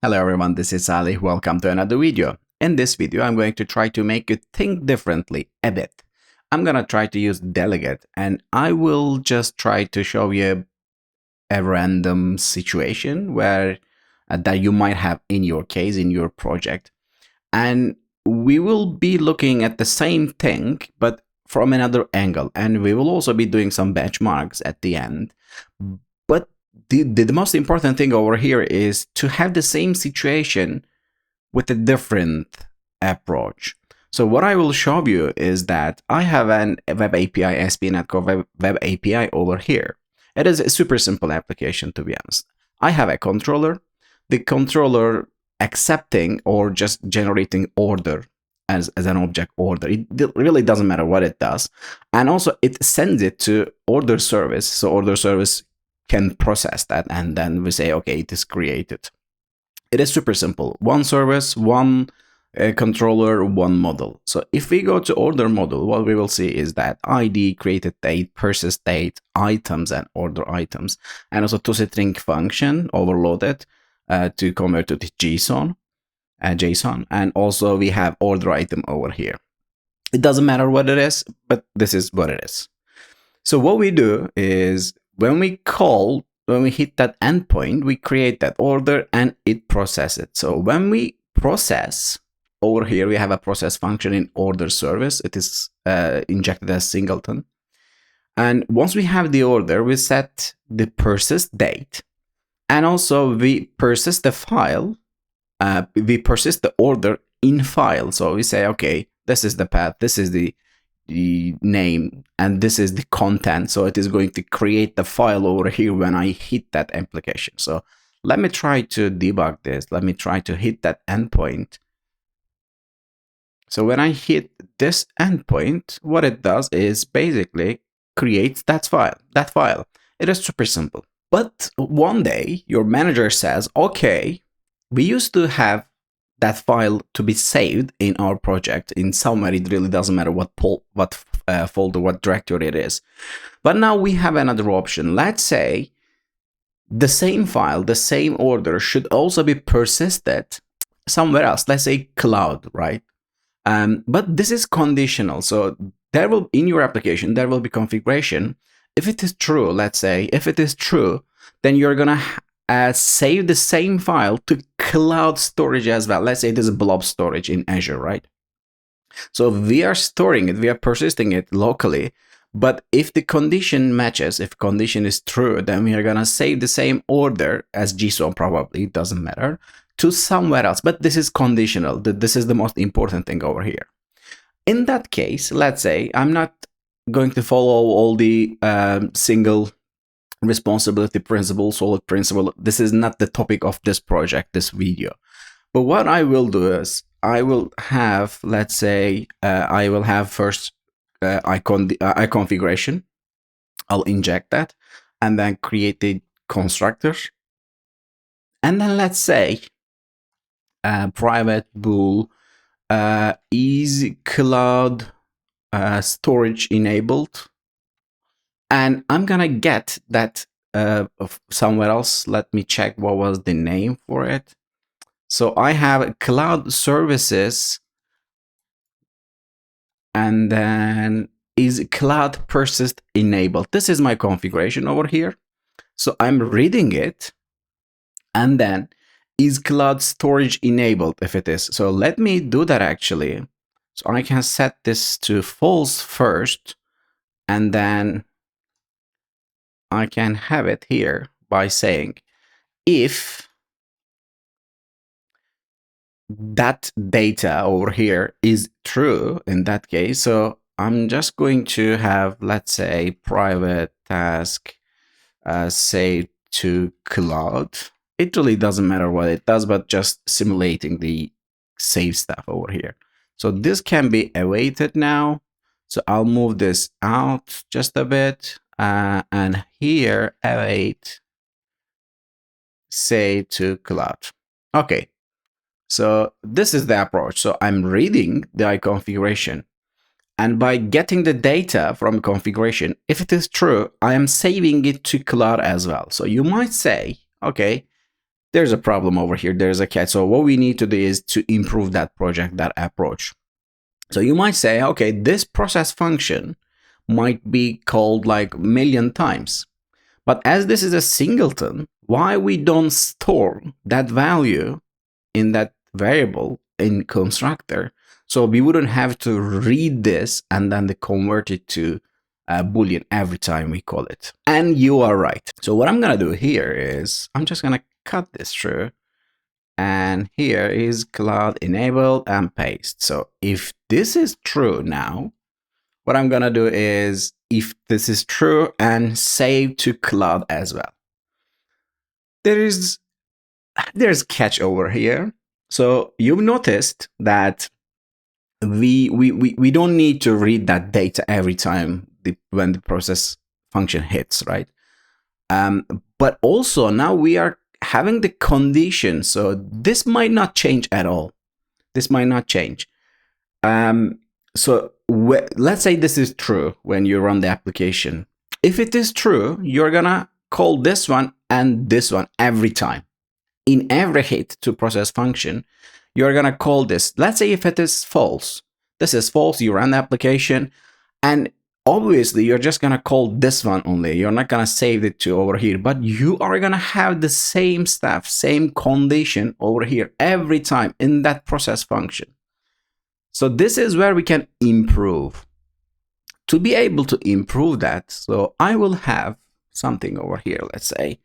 Hello everyone, this is Ali. Welcome to another video. In this video, I'm going to try to make you think differently a bit. I'm going to try to use delegate and I will just try to show you a random situation where that you might have in your case, in your project. And we will be looking at the same thing, but from another angle. And we will also be doing some benchmarks at the end. But the most important thing over here is to have the same situation with a different approach. So what I will show you is that I have an web API, ASP.NET Core web API over here. It is a super simple application, to be honest. I have a controller. The controller accepting or just generating order as an object order. It really doesn't matter what it does. And also it sends it to order service. So order service can process that, and then we say, okay, it is created. It is super simple. One service, one controller, one model. So if we go to order model, what we will see is that ID, created date, persist date, items, and order items, and also toString function overloaded to convert to the JSON, and also we have order item over here. It doesn't matter what it is, but this is what it is. So what we do is when we hit that endpoint, we create that order and it processes it. So when we process, over here we have a process function in order service. It is injected as singleton. And once we have the order, we set the persist date. And also we persist the file. We persist the order in file. So we say, okay, this is the path, this is the name, and this is the content. So it is going to create the file over here when I hit that application. So let me try to debug this. Let me try to hit that endpoint. So when I hit this endpoint, what it does is basically creates that file. It is super simple. But one day your manager says, okay, we used to have that file to be saved in our project in somewhere. It really doesn't matter what folder, what directory it is. But now we have another option. Let's say the same file, the same order should also be persisted somewhere else. Let's say cloud, right? But this is conditional. So there will, in your application, there will be configuration. If it is true, let's say, if it is true, then you're gonna save the same file to cloud storage as well. Let's say it is a blob storage in Azure, right? So we are storing it, we are persisting it locally. But if the condition matches, if condition is true, then we are gonna save the same order as JSON, probably, it doesn't matter, to somewhere else. But this is conditional. This is the most important thing over here. In that case, let's say I'm not going to follow all the single responsibility principle, solid principle. This is not the topic of this project, this video. But what I will do is I will have, let's say, I will have first configuration. I'll inject that and then create a constructor. And then let's say private bool is cloud storage enabled. And I'm gonna get that somewhere else. Let me check what was the name for it. So I have cloud services, and then is cloud persist enabled. This is my configuration over here. So I'm reading it, and then is cloud storage enabled if it is. So let me do that actually. So I can set this to false first, and then I can have it here by saying if that data over here is true in that case. So I'm just going to have, let's say, private task save to cloud. It really doesn't matter what it does, but just simulating the save stuff over here. So this can be awaited now. So I'll move this out just a bit. And here await save to cloud. Okay, so this is the approach. So I'm reading the configuration, and by getting the data from configuration, if it is true, I am saving it to cloud as well. So you might say, okay, there's a problem over here. There's a catch. So what we need to do is to improve that project, that approach. So you might say, okay, this process function might be called like a million times. But as this is a singleton, why we don't store that value in that variable in constructor? So we wouldn't have to read this and then convert it to a boolean every time we call it. And you are right. So what I'm going to do here is I'm just going to cut this through. And here is cloud enabled and paste. So if this is true now, what I'm going to do is if this is true and save to cloud as well. There's catch over here. So you've noticed that we don't need to read that data every time when the process function hits, right? But also now we are having the condition, so this might not change at all. This might not change. So let's say this is true when you run the application. If it is true, you're gonna call this one and this one every time. In every hit to process function, you're gonna call this. Let's say if it is false, this is false, you run the application, and obviously you're just gonna call this one only. You're not gonna save it to over here, but you are gonna have the same stuff, same condition over here every time in that process function. So this is where we can improve. To be able to improve that, so I will have something over here, let's say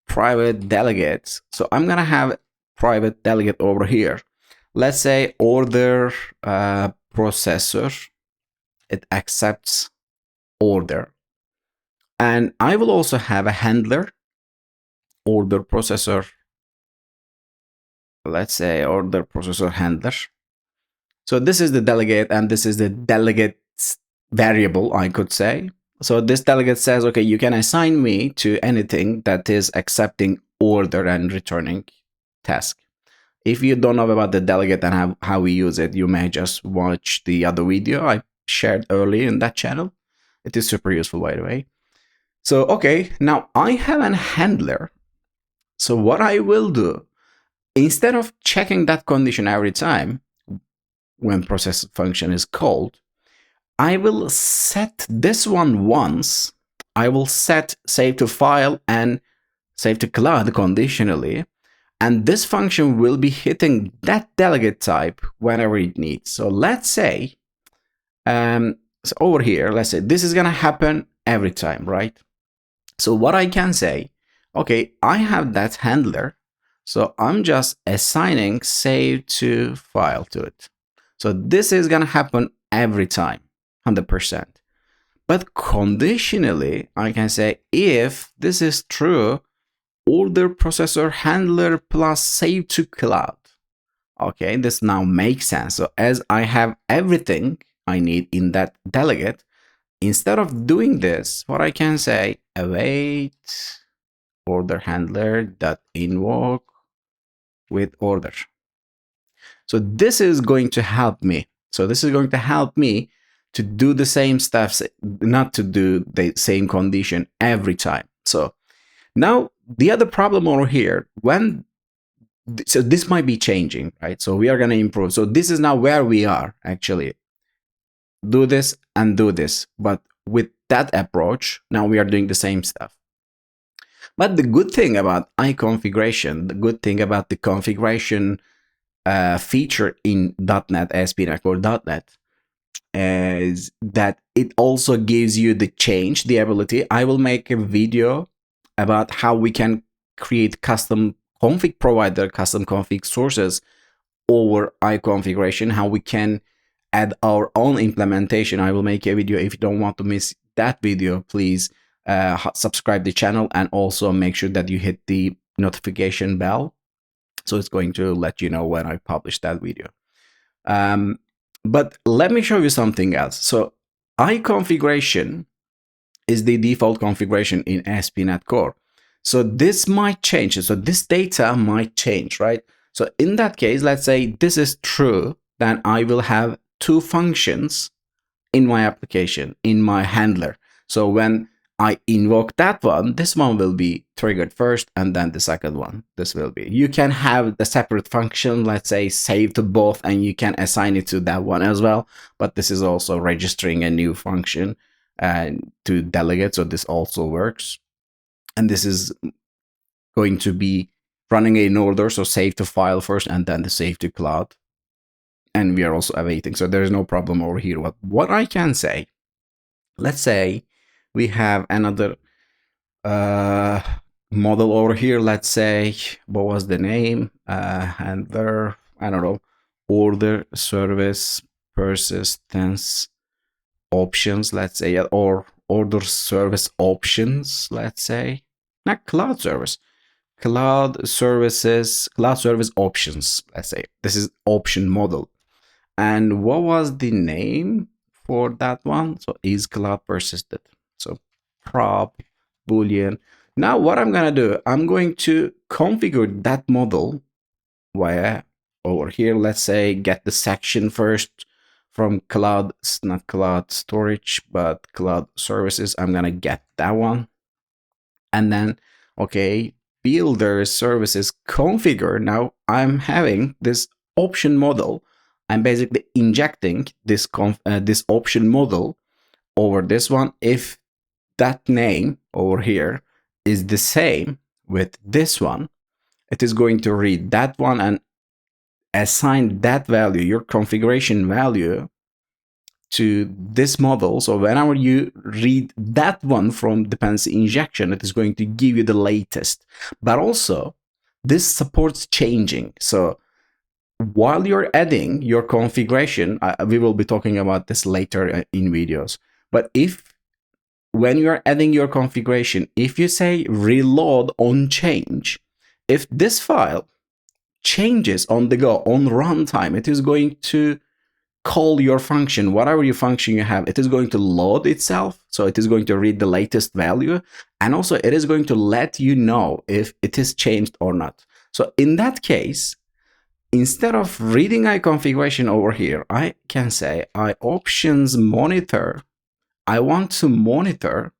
private delegates. So I'm gonna have private delegate over here. Let's say order processor, it accepts order. And I will also have a handler, order processor, let's say order processor handler. So this is the delegate and this is the delegate variable, I could say. So this delegate says, okay, you can assign me to anything that is accepting order and returning task. If you don't know about the delegate and how we use it, you may just watch the other video I shared earlier in that channel. It is super useful, by the way. So, okay, now I have a handler. So what I will do, instead of checking that condition every time when process function is called, I will set this one once. I will set save to file and save to cloud conditionally. And this function will be hitting that delegate type whenever it needs. So let's say, so over here, let's say this is going to happen every time, right? So what I can say, okay, I have that handler. So I'm just assigning save to file to it. So this is going to happen every time, 100%. But conditionally, I can say if this is true, order processor handler plus save to cloud. Okay, this now makes sense. So as I have everything I need in that delegate, instead of doing this, what I can say, await order handler dot invoke with order. So this is going to help me. So this is going to help me to do the same stuff, not to do the same condition every time. So now the other problem over here, so this might be changing, right? So we are going to improve. So this is now where we are actually. Do this and do this. But with that approach, now we are doing the same stuff. But the good thing about unconfiguration, the good thing about the configuration feature in .NET, ASP.NET Core .NET, is that it also gives you the ability. I will make a video about how we can create custom config provider, custom config sources over unconfiguration, how we can add our own implementation. I will make a video. If you don't want to miss that video, please subscribe the channel and also make sure that you hit the notification bell. So it's going to let you know when I publish that video. But let me show you something else. So unconfiguration is the default configuration in ASP.NET Core. So this might change. So this data might change, right? So in that case, let's say this is true, then I will have two functions in my application, in my handler. So when I invoke that one, this one will be triggered first, and then the second one, this will be. You can have the separate function, let's say save to both, and you can assign it to that one as well. But this is also registering a new function to delegate, so this also works. And this is going to be running in order, so save to file first, and then the save to cloud. And we are also awaiting, so there is no problem over here. What I can say, let's say we have another model over here. Let's say, what was the name? Handler, I don't know, order service persistence options, let's say, or order service options, let's say, not cloud service. Cloud services, cloud service options, let's say. This is option model. And what was the name for that one? So is cloud persisted. So prop boolean. Now what I'm going to do, I'm going to configure that model via over here. Let's say get the section first from cloud, not cloud storage, but cloud services. I'm going to get that one. And then, okay, builder services configure. Now I'm having this option model. I'm basically injecting this this option model over this one. If that name over here is the same with this one, it is going to read that one and assign that value, your configuration value, to this model. So whenever you read that one from dependency injection, it is going to give you the latest. But also, this supports changing. So while you're adding your configuration, we will be talking about this later in videos. But if when you are adding your configuration, if you say reload on change, if this file changes on the go, on runtime, it is going to call your function, whatever your function you have, it is going to load itself. So it is going to read the latest value. And also it is going to let you know if it is changed or not. So in that case, instead of reading a configuration over here, I can say I options monitor. I want to monitor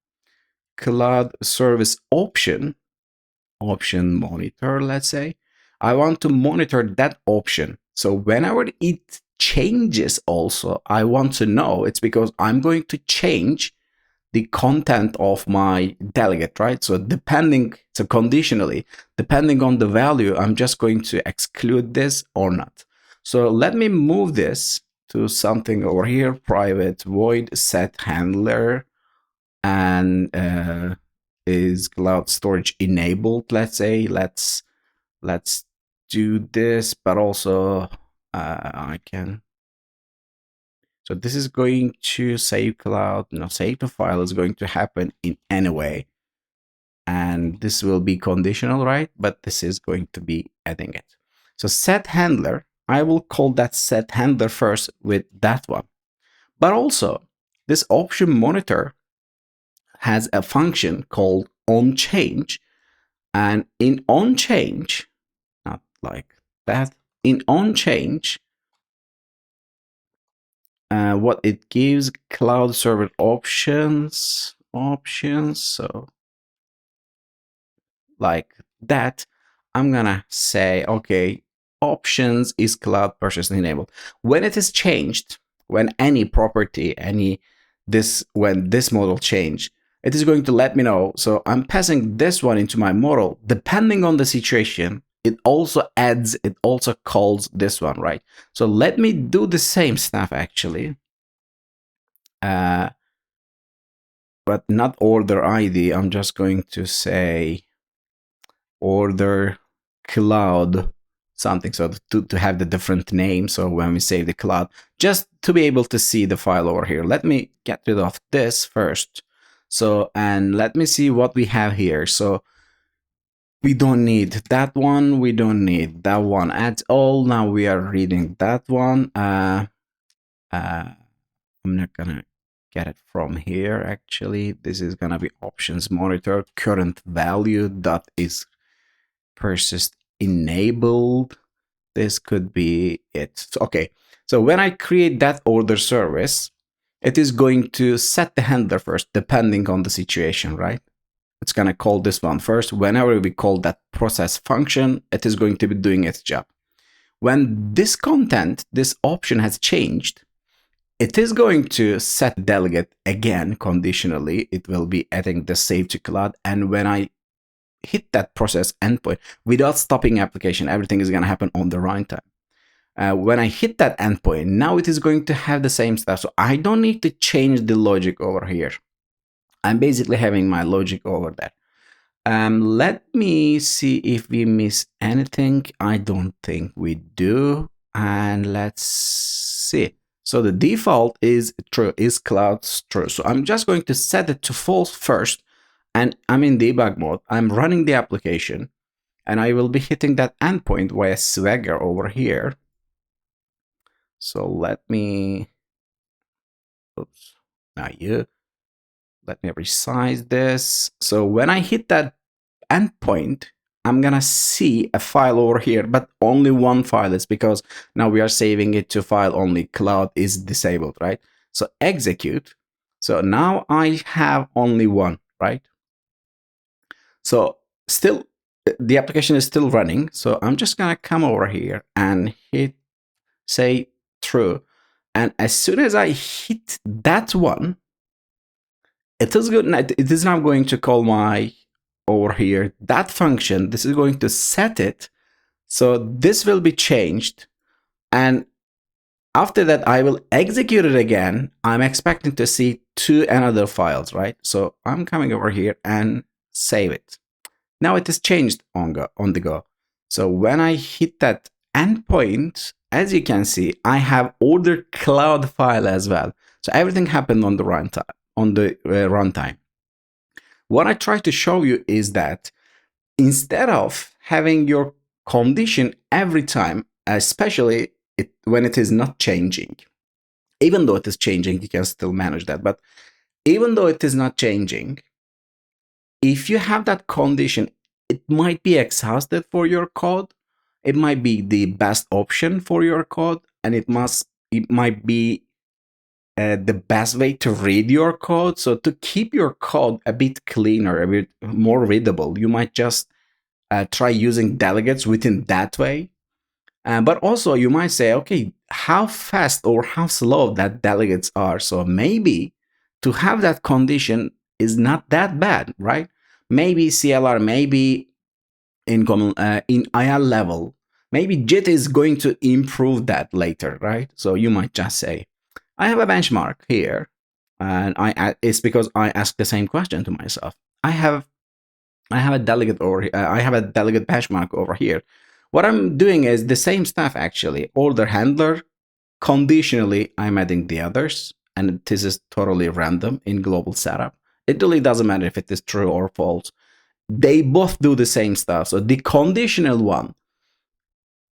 cloud service option monitor, let's say. I want to monitor that option. So whenever it changes also, I want to know. It's because I'm going to change the content of my delegate, right? So conditionally, depending on the value, I'm just going to exclude this or not. So let me move this to something over here, private void set handler, and is cloud storage enabled. Let's say, let's do this, but also I can. So this is going to save cloud, save the file is going to happen in any way. And this will be conditional, right? But this is going to be adding it. So set handler, I will call that set handler first with that one. But also this option monitor has a function called onChange. And in onChange, not like that, in onChange, what it gives, cloud server options, so like that, I'm gonna say, okay, options is cloud persistence enabled. When it is changed, when any property, when this model change, it is going to let me know. So I'm passing this one into my model. Depending on the situation, it also calls this one, right? So let me do the same stuff actually. But not order ID. I'm just going to say order cloud something, so to have the different name. So when we save the cloud, just to be able to see the file over here, let me get rid of this first. So, and let me see what we have here. So we don't need that one, we don't need that one at all. Now we are reading that one. I'm not gonna get it from here actually. This is gonna be options monitor current value dot is persist enabled. This could be it. So, okay, so when I create that order service, it is going to set the handler first, depending on the situation, right? It's going to call this one first. Whenever we call that process function, it is going to be doing its job. When this content, this option has changed, it is going to set delegate again conditionally. It will be adding the save to cloud. And when I hit that process endpoint, without stopping application, everything is going to happen on the runtime. When I hit that endpoint, now it is going to have the same stuff. So I don't need to change the logic over here. I'm basically having my logic over there. Let me see if we miss anything. I don't think we do. And let's see. So the default is true, is cloud true. So I'm just going to set it to false first. And I'm in debug mode. I'm running the application. And I will be hitting that endpoint via Swagger over here. So let me, oops, not you. Let me resize this. So when I hit that endpoint, I'm gonna see a file over here, but only one file. It's because now we are saving it to file only. Cloud is disabled, right? So execute. So now I have only one, right? So still, the application is still running. So I'm just gonna come over here and hit say true. And as soon as I hit that one, it is good. It is now going to call my over here that function. This is going to set it. So this will be changed. And after that, I will execute it again. I'm expecting to see two another files, right? So I'm coming over here and save it. Now it is changed on the go. So when I hit that endpoint, as you can see, I have ordered cloud file as well. So everything happened on the runtime. Runtime. What I try to show you is that instead of having your condition every time, especially when it is not changing, even though it is changing, you can still manage that. But even though it is not changing, if you have that condition, it might be exhausted for your code. It might be the best option for your code, and it might be the best way to read your code. So to keep your code a bit cleaner, a bit more readable, you might just try using delegates within that way. But also you might say, okay, how fast or how slow that delegates are. So maybe to have that condition is not that bad, right? Maybe CLR, maybe in IR level, maybe JIT is going to improve that later, right? So you might just say, I have a benchmark here, and it's because I asked the same question to myself. I have a delegate over here. I have a delegate benchmark over here. What I'm doing is the same stuff actually. Order handler, conditionally, I'm adding the others, and this is totally random in global setup. It really doesn't matter if it is true or false. They both do the same stuff. So the conditional one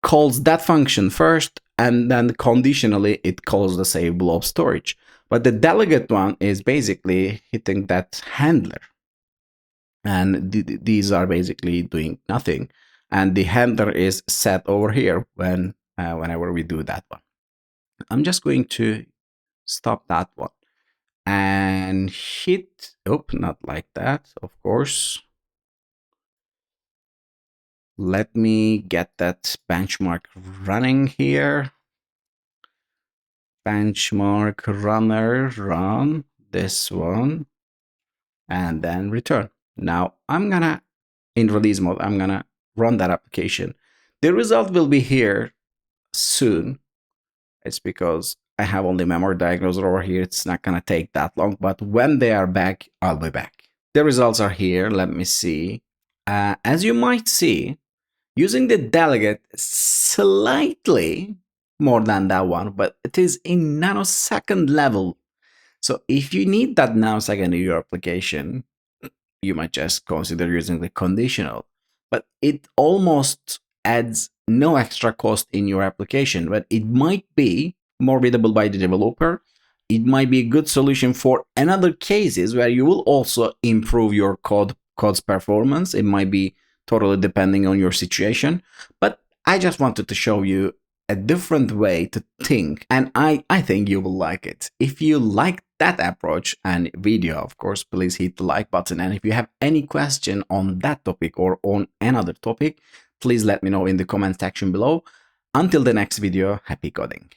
calls that function first, and then conditionally it calls the save blob storage. But the delegate one is basically hitting that handler. And these are basically doing nothing. And the handler is set over here whenever we do that one. I'm just going to stop that one and hit, not like that, of course. Let me get that benchmark running here. Benchmark runner, run this one, and then return. Now I'm gonna, in release mode, I'm gonna run that application. The result will be here soon. It's because I have only memory diagnoser over here. It's not gonna take that long, but when they are back, I'll be back. The results are here. Let me see. As you might see, using the delegate slightly more than that one, but it is in nanosecond level. So if you need that nanosecond in your application, you might just consider using the conditional. But it almost adds no extra cost in your application, but it might be more readable by the developer. It might be a good solution for another cases where you will also improve your code's performance. It might be totally depending on your situation. But I just wanted to show you a different way to think, and I think you will like it. If you like that approach and video, of course, please hit the like button. And if you have any question on that topic or on another topic, please let me know in the comment section below. Until the next video, happy coding.